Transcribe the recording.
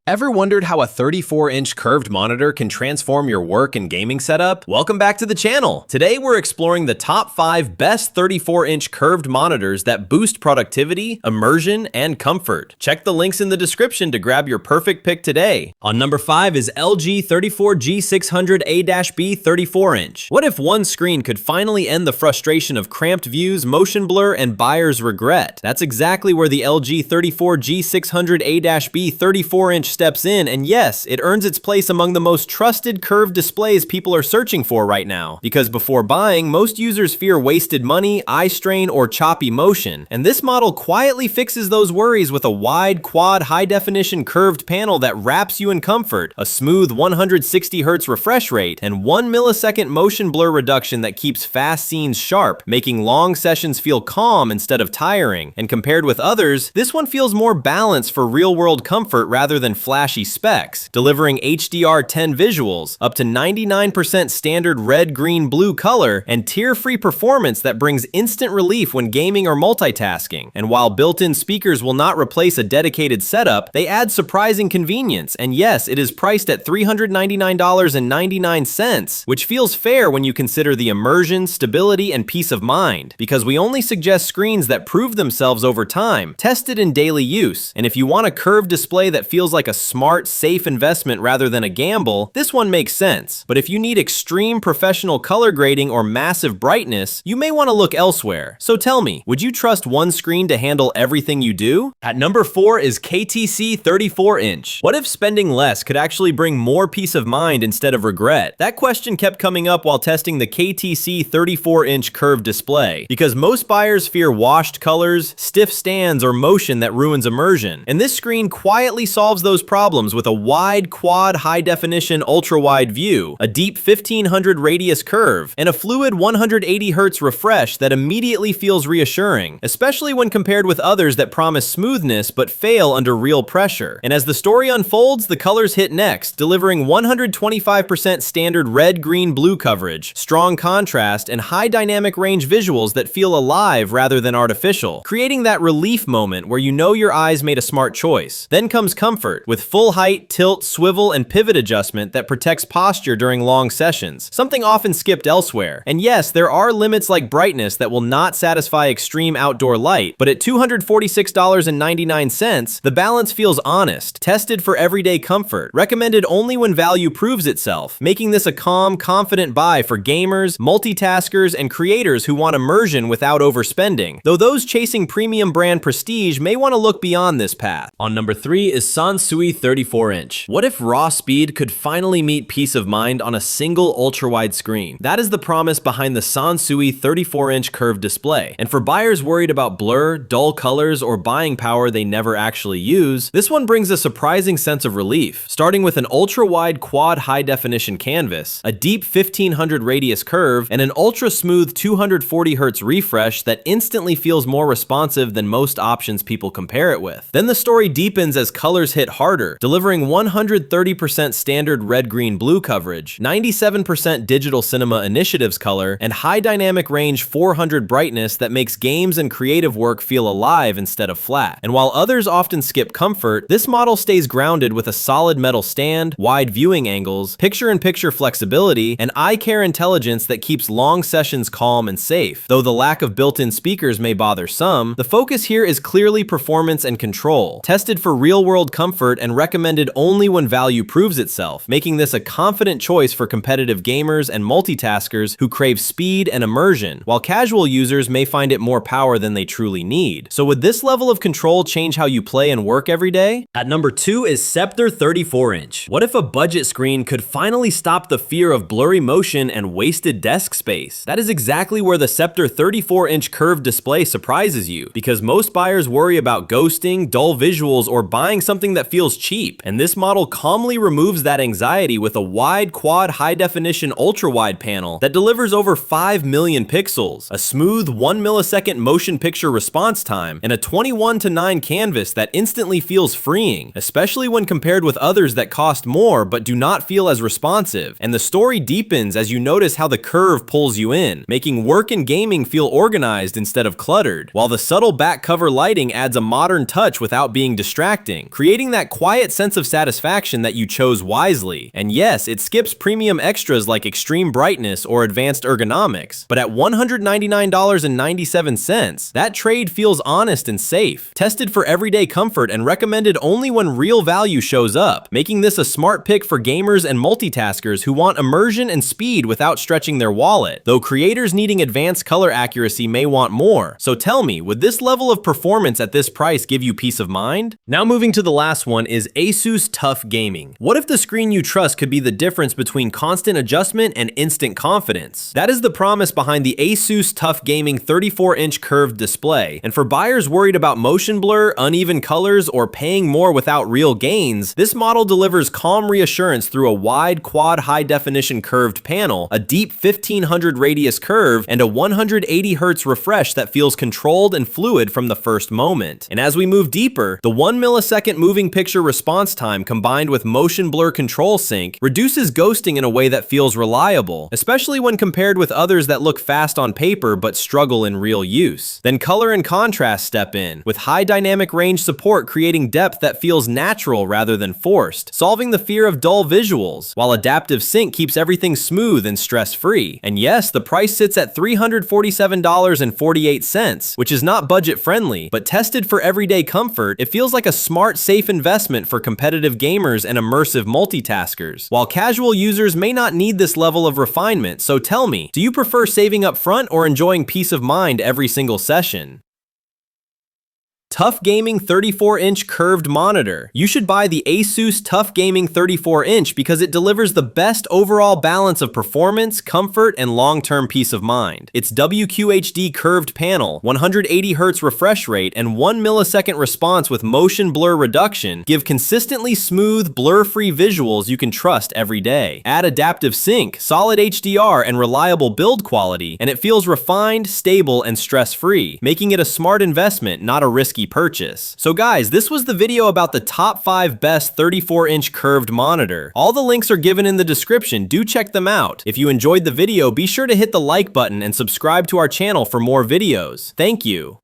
Ever wondered how a 34-inch curved monitor can transform your work and gaming setup? Welcome back to the channel. Today we're exploring the top 5 best 34-inch curved monitors that boost productivity, immersion, and comfort. Check the links in the description to grab your perfect pick today. On number 5 is LG 34G600A-B 34-inch. What if one screen could finally end the frustration of cramped views, motion blur, and buyer's regret? That's exactly where the LG 34G600A-B 34-inch steps in, and yes, it earns its place among the most trusted curved displays people are searching for right now. Because before buying, most users fear wasted money, eye strain, or choppy motion, and this model quietly fixes those worries with a wide quad high-definition curved panel that wraps you in comfort, a smooth 160Hz refresh rate, and 1 millisecond motion blur reduction that keeps fast scenes sharp, making long sessions feel calm instead of tiring. And compared with others, this one feels more balanced for real-world comfort rather than flashy specs, delivering HDR10 visuals, up to 99% standard red, green, blue color, and tear-free performance that brings instant relief when gaming or multitasking. And while built-in speakers will not replace a dedicated setup, they add surprising convenience, and yes, it is priced at $399.99, which feels fair when you consider the immersion, stability, and peace of mind, because we only suggest screens that prove themselves over time, tested in daily use. And if you want a curved display that feels like a smart, safe investment rather than a gamble, this one makes sense. But if you need extreme professional color grading or massive brightness, you may want to look elsewhere. So tell me, would you trust one screen to handle everything you do? At number 4 is KTC 34-inch. What if spending less could actually bring more peace of mind instead of regret? That question kept coming up while testing the KTC 34-inch curved display, because most buyers fear washed colors, stiff stands, or motion that ruins immersion. And this screen quietly solves those problems with a wide quad high-definition ultra-wide view, a deep 1500 radius curve, and a fluid 180Hz refresh that immediately feels reassuring, especially when compared with others that promise smoothness but fail under real pressure. And as the story unfolds, the colors hit next, delivering 125% standard red, green, blue coverage, strong contrast, and high dynamic range visuals that feel alive rather than artificial, creating that relief moment where you know your eyes made a smart choice. Then comes comfort, with full height, tilt, swivel, and pivot adjustment that protects posture during long sessions, something often skipped elsewhere. And yes, there are limits like brightness that will not satisfy extreme outdoor light, but at $246.99, the balance feels honest, tested for everyday comfort, recommended only when value proves itself, making this a calm, confident buy for gamers, multitaskers, and creators who want immersion without overspending, though those chasing premium brand prestige may want to look beyond this path. On number 3 is SANSUI 34-inch. What if raw speed could finally meet peace of mind on a single ultra-wide screen? That is the promise behind the SANSUI 34-inch curved display. And for buyers worried about blur, dull colors, or buying power they never actually use, this one brings a surprising sense of relief. Starting with an ultra-wide quad high-definition canvas, a deep 1500 radius curve, and an ultra-smooth 240Hz refresh that instantly feels more responsive than most options people compare it with. Then the story deepens as colors hit harder, delivering 130% standard red, green, blue coverage, 97% digital cinema initiatives color, and high dynamic range 400 brightness that makes games and creative work feel alive instead of flat. And while others often skip comfort, this model stays grounded with a solid metal stand, wide viewing angles, picture-in-picture flexibility, and eye care intelligence that keeps long sessions calm and safe. Though the lack of built-in speakers may bother some, the focus here is clearly performance and control, tested for real-world comfort and recommended only when value proves itself, making this a confident choice for competitive gamers and multitaskers who crave speed and immersion, while casual users may find it more power than they truly need. So would this level of control change how you play and work every day? At number 2 is Sceptre 34-inch. What if a budget screen could finally stop the fear of blurry motion and wasted desk space? That is exactly where the Sceptre 34-inch curved display surprises you, because most buyers worry about ghosting, dull visuals, or buying something that feels cheap, and this model calmly removes that anxiety with a wide quad high-definition ultra-wide panel that delivers over 5 million pixels, a smooth 1 millisecond motion picture response time, and a 21:9 canvas that instantly feels freeing, especially when compared with others that cost more but do not feel as responsive. And the story deepens as you notice how the curve pulls you in, making work and gaming feel organized instead of cluttered, while the subtle back cover lighting adds a modern touch without being distracting, creating that quiet sense of satisfaction that you chose wisely. And yes, it skips premium extras like extreme brightness or advanced ergonomics, but at $199.97, that trade feels honest and safe, tested for everyday comfort and recommended only when real value shows up, making this a smart pick for gamers and multitaskers who want immersion and speed without stretching their wallet, though creators needing advanced color accuracy may want more. So tell me, would this level of performance at this price give you peace of mind? Now moving to the last one is ASUS TUF Gaming. What if the screen you trust could be the difference between constant adjustment and instant confidence? That is the promise behind the ASUS TUF Gaming 34-inch curved display, and for buyers worried about motion blur, uneven colors, or paying more without real gains, this model delivers calm reassurance through a wide quad high-definition curved panel, a deep 1500 radius curve, and a 180 Hz refresh that feels controlled and fluid from the first moment. And as we move deeper, the 1 millisecond moving picture response time combined with motion blur control sync reduces ghosting in a way that feels reliable, especially when compared with others that look fast on paper but struggle in real use. Then color and contrast step in, with high dynamic range support creating depth that feels natural rather than forced, solving the fear of dull visuals, while adaptive sync keeps everything smooth and stress-free. And yes, the price sits at $347.48, which is not budget-friendly, but tested for everyday comfort, it feels like a smart, safe investment for competitive gamers and immersive multitaskers. While casual users may not need this level of refinement, so tell me, do you prefer saving up front or enjoying peace of mind every single session? TUF Gaming 34-inch curved monitor. You should buy the ASUS TUF Gaming 34-inch because it delivers the best overall balance of performance, comfort, and long-term peace of mind. Its WQHD curved panel, 180 Hz refresh rate, and 1 millisecond response with motion blur reduction give consistently smooth, blur-free visuals you can trust every day. Add adaptive sync, solid HDR, and reliable build quality, and it feels refined, stable, and stress-free, making it a smart investment, not a risky purchase. So guys, this was the video about the top 5 best 34-inch curved monitor. All the links are given in the description, do check them out. If you enjoyed the video, be sure to hit the like button and subscribe to our channel for more videos. Thank you.